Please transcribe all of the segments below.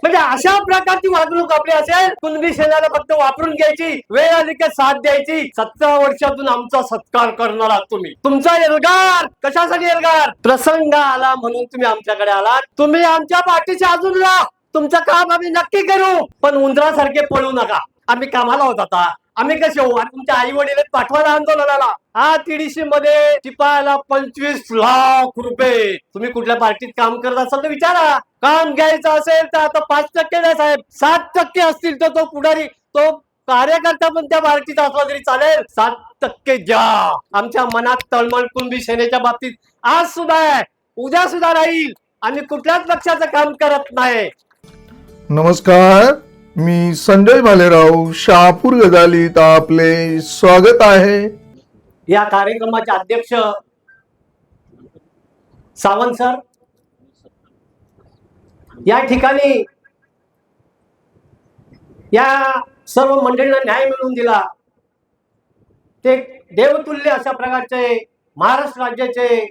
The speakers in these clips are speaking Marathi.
म्हणजे अशा प्रकारची वागणूक आपली असेल, कुणबी सेनेला फक्त वापरून घ्यायची, वेळ आली की साथ द्यायची. 17 वर्षातून आमचा सत्कार करणार आहात तुम्ही. तुमचा एल्गार कशासाठी? एल्गार प्रसंग आला म्हणून तुम्ही आमच्याकडे आलात. तुम्ही आमच्या पाठीशी अजून राहा. तुमचं काम आम्ही नक्की करू, पण उंदरासारखे पळू नका. आम्ही कामाला होत आता, आम्ही कसे होऊ? तुमच्या आई वडील पाठवायला आंदोलनाला. हा TDC मध्ये टिपायला 25 लाख रुपये. तुम्ही कुठल्या पार्टीत काम करत असाल तर विचारा. काम घ्यायचं असेल तर आता 5% द्या साहेब, 7% असतील तर तो पुढारी, तो कार्यकर्ता पण त्या पार्टीचा असला तरी चालेल, 7% द्या. आमच्या मनात तळमळ कुणबी सेनेच्या बाबतीत आज सुद्धा आहे, उद्या सुद्धा राहील. आम्ही कुठल्याच पक्षाचं काम करत नाही. नमस्कार, मी संजय भालेराव, शहापूर गजालीत आपले स्वागत आहे. या कार्यक्रमाचे अध्यक्ष सावंत सर, या ठिकाणी या सर्व मंडळींना न्याय मिळवून दिला. ते देवतुल्य अशा प्रकारचे महाराष्ट्र राज्याचे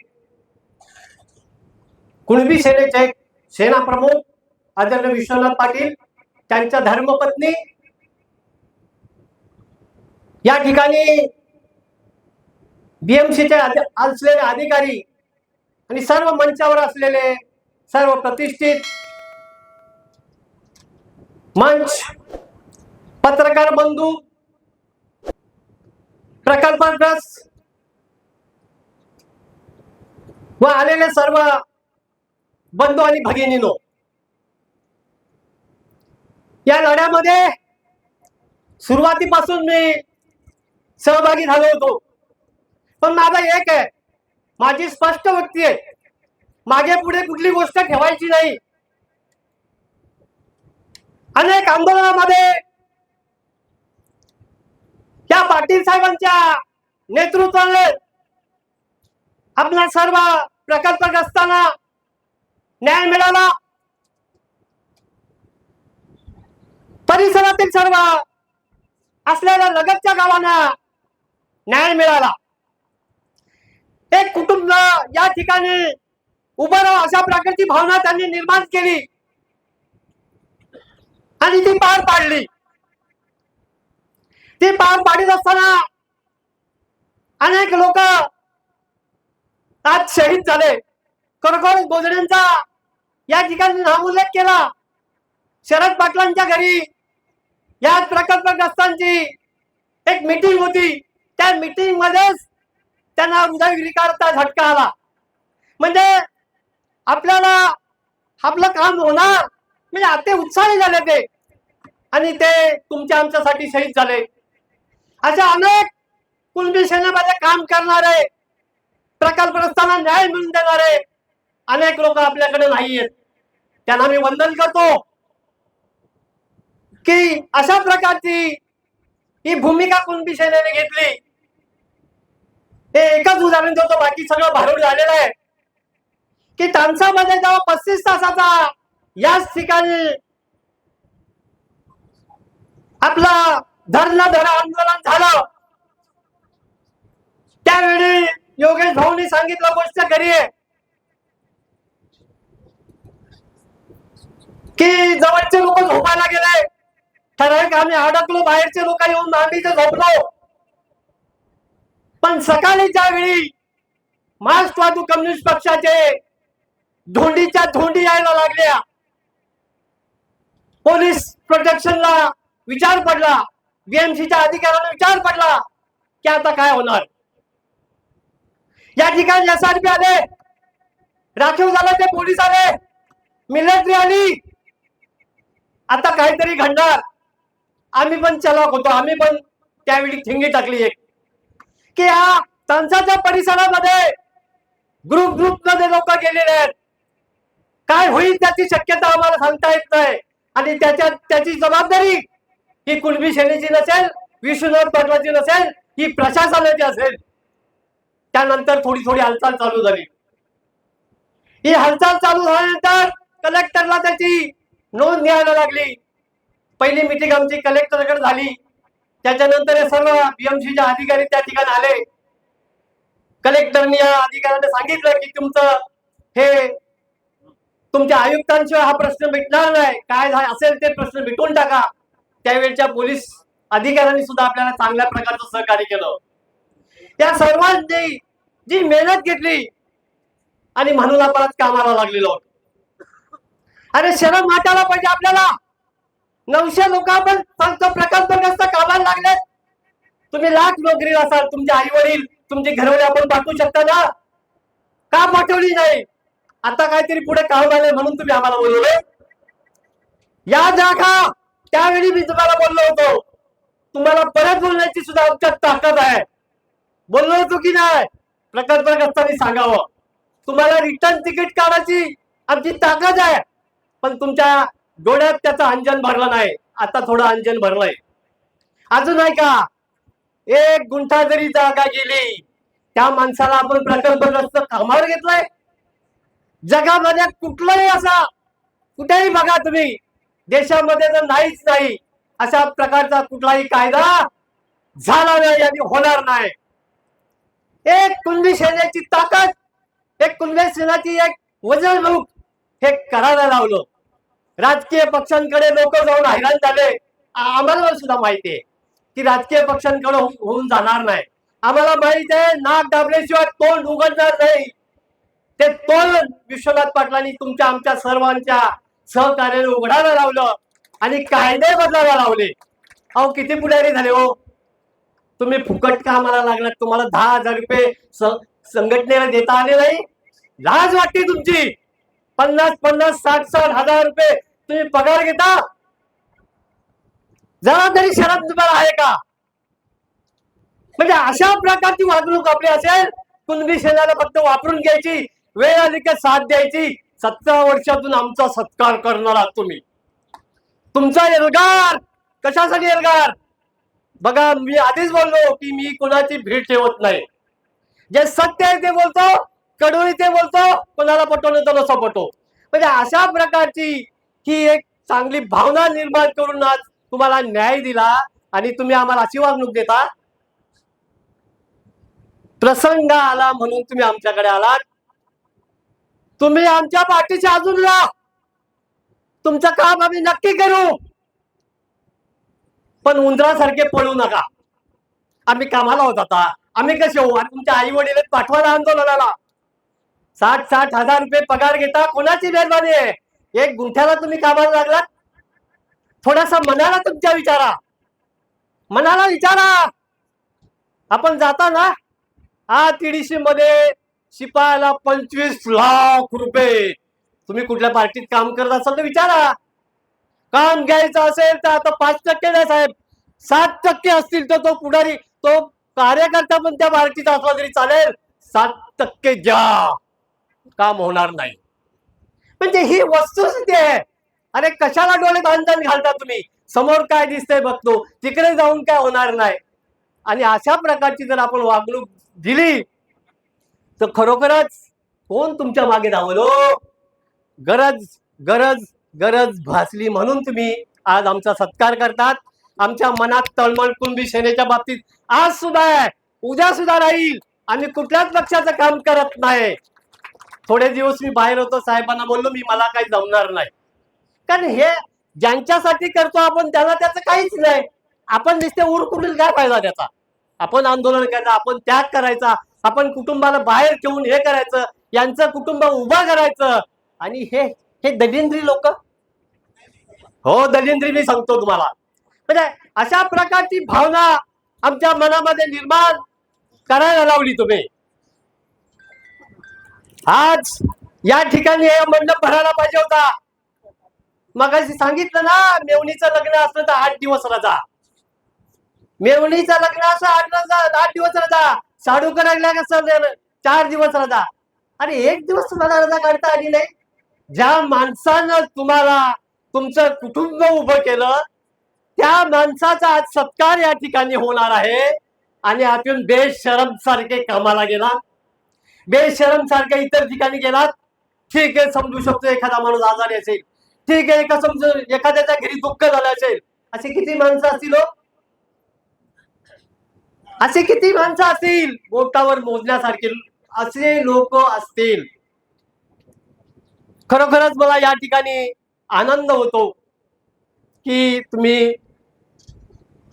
कुणबी सेनेचे सेना प्रमुख आदरणीय विश्वनाथ पाटील, त्यांच्या धर्मपत्नी, या ठिकाणी BMCचे असलेले अधिकारी आणि सर्व मंचावर असलेले सर्व प्रतिष्ठित मंच, पत्रकार बंधू, प्रकल्पग्रस्त व आलेले सर्व बंधू आणि भगिनीनो, या लढ्यामध्ये सुरुवातीपासून मी सहभागी झालो होतो. पण माझा एक आहे, माझी स्पष्ट वक्ती आहे, मागे पुढे कुठली गोष्ट ठेवायची नाही. अनेक आंदोलनामध्ये या पाटील साहेबांच्या नेतृत्वाने आपल्या सर्व प्रकल्पग्रस्तांना न्याय मिळाला. परिसरातील सर्व असलेल्या लगतच्या गावांना न्याय मिळाला. एक कुटुंब या ठिकाणी उभं राहा अशा प्रकारची भावना त्यांनी निर्माण केली आणि ती पार पाडली. ती पार पाडीत असताना अनेक लोक आज शहीद झाले. खरोखर गोजड्यांचा या ठिकाणी नामोल्लेख केला. शरद पाटलांच्या घरी या प्रकल्पग्रस्तांची एक मीटिंग होती. त्या मीटिंग मध्येच त्यांना हृदयविकाराचा झटका आला. म्हणजे आपल्याला आपलं काम होणार, म्हणजे अति उत्साही झाले ते, आणि ते तुमच्या आमच्यासाठी शहीद झाले. अशा अनेक कुणबी सेनेमध्ये काम करणारे, प्रकल्पग्रस्तांना न्याय मिळवून देणारे अनेक लोक आपल्याकडे नाही आहेत. त्यांना मी वंदन करतो की अशा प्रकारची ही भूमिका कुणबी सेनेने घेतली. हे एकच उदाहरण देतो, बाकी सगळं भारूड झालेलं आहे की तानसामध्ये जेव्हा 35 तासाचा याच ठिकाणी आपला धरणा धरा आंदोलन झालं, त्यावेळी योगेश भाऊनी सांगितलं गोष्ट खरी आहे की जवळचे लोक झोपायला गेले, ठराविक आम्ही अडकलो, बाहेरचे लोक येऊन मांडीचे झोपलो. पण सकाळीच्या वेळी मार्क्सवादी कम्युनिस्ट पक्षाचे धोंडीच्या धोंडी यायला लागल्या. पोलीस प्रोटेक्शनला विचार पडला, BMCच्या अधिकाऱ्यांना विचार पडला की आता काय होणार. या ठिकाणी SRP आले, राखीव झाले, ते पोलीस आले, मिलिटरी आली. आता काहीतरी घडणार. आम्ही पण चलाक होतो, आम्ही पण त्यावेळी ठिंगी टाकली एक की या तानसाच्या परिसरामध्ये ग्रुप मध्ये लोक गेलेले आहेत. काय होईल त्याची शक्यता आम्हाला सांगता येत नाही. आणि त्याची जबाबदारी ही कुणबी सेनेची नसेल, विश्वनाथ पाटलाची नसेल, ही प्रशासनाची असेल. त्यानंतर थोडी हालचाल चालू झाली. ही हालचाल चालू झाल्यानंतर कलेक्टरला त्याची नोंद घ्यायला लागली. पहिली मीटिंग आमची कलेक्टरकडे झाली. त्याच्यानंतर हे सर्व BMCचे अधिकारी त्या ठिकाणी आले. कलेक्टरनी या अधिकाऱ्यांना सांगितलं की तुमचं हे तुमच्या आयुक्तांशिवाय हा प्रश्न मिटणार नाही. काय असेल ते प्रश्न मिटवून टाका. त्यावेळच्या पोलीस अधिकाऱ्यांनी सुद्धा आपल्याला चांगल्या प्रकारचं सहकार्य केलं. त्या सर्वांनी जी मेहनत घेतली आणि म्हणून आपण कामाला लागलेलो. अरे शरम वाटायला पाहिजे आपल्याला. 900 लोक आपण फक्त प्रकल्पग्रस्त कामाला लागले. तुम्ही लाख नोकरीला असाल, तुमचे आई वडील तुमचे घरवाले आपण पाठवू शकता ना, का पाठवली नाही? आता काहीतरी पुढे काम आले म्हणून तुम्ही आम्हाला बोलवले. या जागा त्यावेळी मी तुम्हाला बोललो होतो, तुम्हाला परत बोलण्याची सुद्धा आमच्यात ताकद आहे. बोललो होतो की नाही? प्रकल्पग्रस्तांनी सांगावं, तुम्हाला रिटर्न तिकीट काढायची आमची ताकद आहे. पण तुमच्या डोळ्यात त्याचं अंजन भरलं नाही. आता थोडं अंजन भरलंय. अजून आहे का? 1 गुंठा जरी जागा गेली, त्या माणसाला आपण प्रकल्पग्रस्त कामावर घेतलंय. जगामध्ये कुठलाही असा, कुठेही बघा तुम्ही, देशामध्ये तर नाहीच नाही अशा प्रकारचा कुठलाही कायदा झाला नाही आणि होणार नाही. एक कुणबी सेनेची ताकद, एक कुणबी सेनाची एक वजनूक हे करायला लावलं. राजकीय पक्षांकडे लोक जाऊन हैराण झाले. आम्हाला सुद्धा माहिती आहे की राजकीय पक्षांकडे होऊन जाणार नाही. आम्हाला माहित आहे, नाक दाबल्याशिवाय तोंड उघडणार नाही. ते तोंड विश्वनाथ पाटलांनी तुमच्या आमच्या सर्वांच्या सहकार्याने उघडायला लावलं आणि कायदे बदलायला लावले. अहो किती पुढारी झाले हो. तुम्ही फुकट कामाला लागलात. तुम्हाला 10,000 रुपये संघटनेला देता आले नाही. लाज वाटते तुमची. 50-50, 60-60 हजार रुपये तुम्ही पगार घेता. जरा तरी शरम तुम्हाला आहे का? म्हणजे अशा प्रकारची वागणूक आपली असेल, कुणबी सेनेला फक्त वापरून घ्यायची, वेळ आली की साथ द्यायची. 17 वर्षातून आमचा सत्कार करणार आहात तुम्ही. तुमचा एल्गार कशासाठी एल्गार? बघा, मी आधीच बोललो की मी कोणाची भीड ठेवत नाही. जे सत्य आहे ते बोलतो, कडवळी ते बोलतो, कोणाला पटवलं तर नसं पटो. म्हणजे अशा प्रकारची ही एक चांगली भावना निर्माण करून आज तुम्हाला न्याय दिला आणि तुम्ही आम्हाला अशी वागणूक देता. प्रसंग आला म्हणून तुम्ही आमच्याकडे आलात. तुम्ही आमच्या पाठीशी अजून राहा. तुमचं काम आम्ही नक्की करू, पण उंदरासारखे पळू नका. आम्ही कामाला होत आता, आम्ही कसे होऊ? आणि तुमच्या आई वडील पाठवायला आंदोलनाला 60-60 हजार रुपये पगार घेता. कोणाची मेहरबानी आहे? 1 गुंठ्याला तुम्ही कामाला लागलात. थोडासा मनाला तुमच्या विचारा, मनाला विचारा. आपण जाता ना TDC मध्ये शिपायाला 25 लाख रुपये. तुम्ही कुठल्या पार्टीत काम करत असाल तर विचारा. काम घ्यायचं असेल तर आता 5% नाही साहेब, 7% असतील तर तो पुढारी, तो कार्यकर्ता पण त्या पार्टीचा असला तरी चालेल. 7% द्या, काम होणार नाही. म्हणजे ही वस्तुस्थिती आहे. अरे कशाला डोळे बांधून घालता तुम्ही? समोर काय दिसतंय बघतो, तिकडे जाऊन काय होणार नाही. आणि अशा प्रकारची जर आपण वागणूक दिली तर खरोखरच कोण तुमच्या मागे धावलो? गरज गरज गरज भासली म्हणून तुम्ही आज आमचा सत्कार करतात. आमच्या मनात तळमळ कुणबी सेनेच्या बाबतीत आज सुद्धा आहे, उद्या सुद्धा राहील. आम्ही कुठल्याच पक्षाचं काम करत नाही. थोडे दिवस मी बाहेर होतो, साहेबांना बोललो मी मला काही जमणार नाही. कारण हे ज्यांच्यासाठी करतो आपण त्याला त्याचं काहीच नाही. आपण नुसते उरकुटून काय फायदा त्याचा? आपण आंदोलन करायचं, आपण त्याग करायचा, आपण कुटुंबाला बाहेर ठेवून हे करायचं, यांचं कुटुंब उभं करायचं. आणि हे दलिंद्री लोक, हो दलिंद्री मी सांगतो तुम्हाला. म्हणजे अशा प्रकारची भावना आमच्या मनामध्ये निर्माण करायला लावली तुम्ही. आज या ठिकाणी हे मंडप भरायला पाहिजे होता. मगाशी सांगितलं ना, मेवणीचं लग्न असलं तर 8 दिवस रजा. मेवणीचं लग्न असं 8 दिवस रजा. साडू करायला कसं 4 दिवस रजा. अरे 1 दिवस तुम्हाला रजा काढता आली नाही. ज्या माणसानं तुम्हाला तुमचं कुटुंब उभं केलं त्या माणसाचा आज सत्कार या ठिकाणी होणार आहे. आणि आपण बेशरम सारखे कामाला गेला, बेशरम सारखे इतर ठिकाणी गेलात. ठीक आहे, समजू शकतो एखादा माणूस आजारी असेल, ठीक आहे, एखाद्याच्या घरी दुःख झालं असेल. असे किती माणसं असतील हो? असे किती माणसं असतील? बोटावर मोजण्यासारखे असे लोक असतील. खरोखरच मला या ठिकाणी आनंद होतो की तुम्ही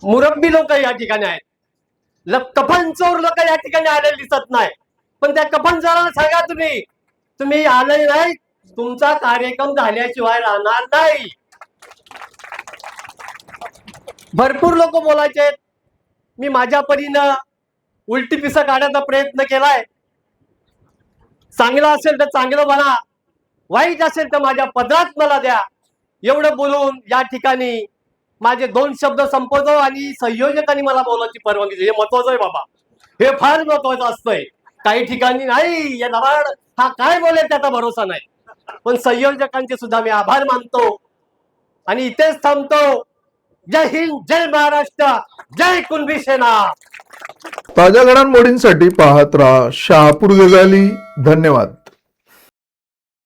मुरब्बी लोक या ठिकाणी आहेत. कफनचोर लोक या ठिकाणी आलेले दिसत नाही, पण त्या कफनचोरांना सांगा तुम्ही आले नाही, तुमचा कार्यक्रम झाल्याशिवाय राहणार नाही. भरपूर लोक बोलायचे, मी माझ्या परीनं उलटी पिसं काढण्याचा प्रयत्न केलाय. चांगलं असेल तर चांगलं म्हणा, वाईट असेल तर माझ्या पदरात मला द्या. एवढं बोलून या ठिकाणी माझे 2 शब्द संपवतो आणि संयोजकांनी मला बोलायची परवानगी दिली. हे महत्वाचं आहे बाबा, हे फार महत्वाचं असतंय. काही ठिकाणी नाही, या नवाड हा काय बोलेल त्याचा भरोसा नाही, पण संयोजकांचे सुद्धा मी आभार मानतो आणि इथेच थांबतो. जय हिंद, जय महाराष्ट्र, जय कुणबी सेना. ताज्या घडामोडींसाठी पाहत राहा शहापूर गजाली. धन्यवाद.